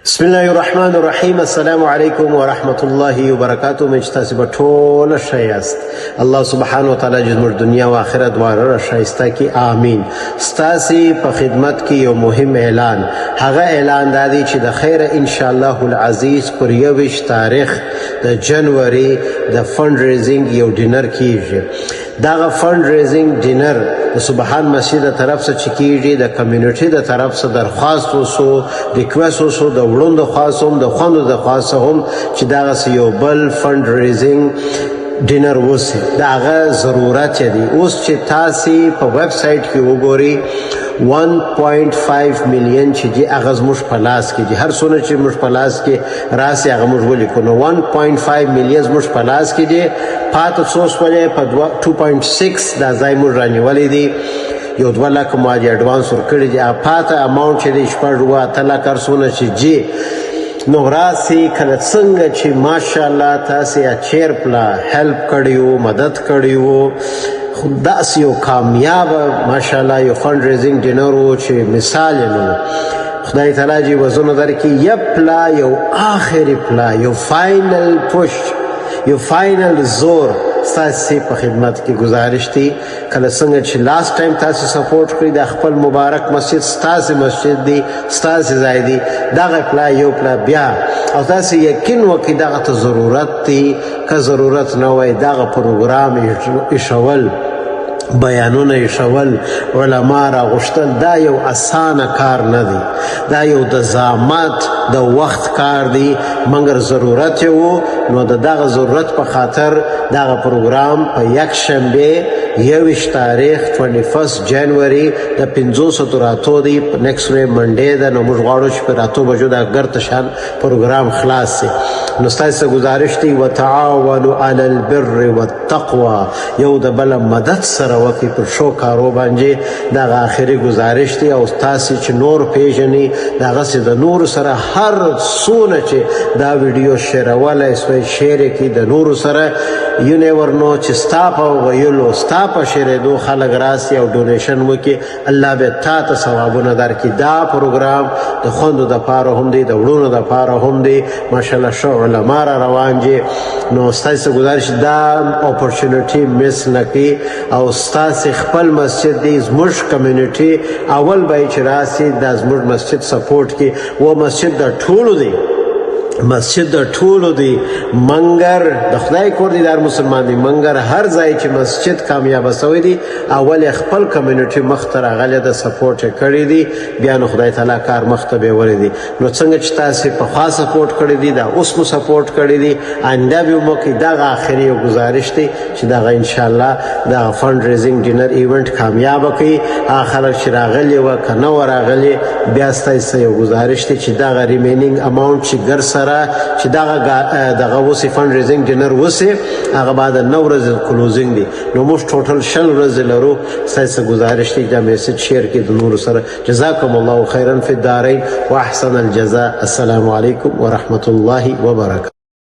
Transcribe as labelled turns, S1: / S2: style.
S1: بسم الله الرحمن الرحیم. السلام علیکم ورحمت الله وبرکاته. مجتاسب ټول شایست الله سبحانه وتعالی جزمر دنیا و آخرت واره شایسته کی آمین. ستاسی په خدمت کې یو مهم اعلان، هغه اعلان دادی چې د خیر ان شاء الله العزیز پر 21 تاریخ د جنوري د فند ریزینګ یو ډینر کیږي. دا فند ریزینګ ډینر د سبحان مسجد طرف څخه چکیږي، د کمیونټي د طرف څخه درخواست وسو، ریکوست وسو، د وړوند خاصوم د خوندو د خاصهم چې دا یو بل فند ریزینګ ډینر وسه داغه ضرورت دی. اوس چې تاسو په ویب سټ کې وګورئ 1.5 میلیون چې دی هغه زموږ په لاس کې دی. هر څونه چې موږ په لاس کې راسي هغه موږ ولیکو. نو 1.5 میلیون زموږ په لاس کې دی. پاتې څو سولې په 2.6 دا ځای موږ رانیولې دي. یو 2 لک ماجی اډوانس ورکړي دي. پاتې اماونت چې دی شپږ وا تل کارسونه چې جی نو راسي کله څنګه چې ماشاءالله تاسو اچیر پلا هیلپ کړیو، مدد کړیو، خدا یو کامیاب ماشاءالله یو فند ریزینګ ډینر و چې مثال نو خدای تعالی جی وزن درکې یو پلا یو آخري پلا یو فائنل پوش یو فائنل زور تاسو په خدمت کې گزارش دي. کله څنګه چې لاست ټایم تاسو سپورټ کړی د خپل مبارک مسجد تاسو مسجد دی تاسو ځای دی دغه پلا یو پلا بیا او تاسو یقین وکړئ دغه ته ضرورت دی. که ضرورت نه وای دغه پروګرام ایشول بیانونه ایشول علما را غشتل دا یو اسانه کار نه دی، دا یو د زحمت د وخت کار دی. مګر ضرورت وو نو دغه ضرورت په خاطر دغه پروګرام په یک شنبه 21 تاریخ 21 جنوري د 500 راتو دی نیکسټ وی منډه د نو موږ غواړو چې په راتو بجو د ګرت شان پروګرام خلاص شي. نو تاسو گزارش دی وتعاونوا علی البر والتقوى، یو د بل مدد سره وکي پر شو کارو باندې دغه اخري گزارش دی. او تاسو چې نور پیژني دغه سي د نور سره هر څونه چې دا ویډیو شیر ولا اسوي شیر کی د نور سره یو نیور نو چې سٹاپ او ویلو سٹاپ شیر دو خلک راسي او ډونیشن وکي الله به تاسو ثوابونه درکې. دا پروګرام د خوندو د پاره هم دی، د وړونو د پاره هم دی. ماشاءالله شو علما را روان دي. نو تاسو گزارش دا اپورچونټی مس نکي او تاسو خپل مسجد دی زموږ کمیونټي اول به چې راسي د زموږ مسجد سپورټ کی و مسجد د ټولو دی، مسجد د ټولو دی. منګر د خدای کور دی در مسلمان دی. منګر هر ځای چې مسجد کامیاب شوی دی اول خپل کمیونټي مختر غل د سپورټ کړی دی، بیا نو خدای تعالی کار مختبه ور دی. نو څنګه چې تاسو په خاص سپورټ کړی دی دا اوس مو سپورټ کړی دی. انده به مو کې دا اخري گزارش دی چې دا ان شاء الله دا فند ریزینګ ډینر ایونت کامیاب کړي. اخر چې راغلی و کنه ورغلی بیا تاسو یو گزارش دی چې دا ریمینینګ اماونت چې ګر سره چې دغه وسی فند ریزینګ ډینر وسی هغه بعد 9 ورځې کلوزینګ دی. نو موږ ټوټل 6 ورځې لرو. تاسو گزارش دی دا میسج شیر کړئ د نور سره. جزاکم الله خیرا فی الدارین واحسن الجزاء. السلام علیکم ورحمت الله وبرکاته.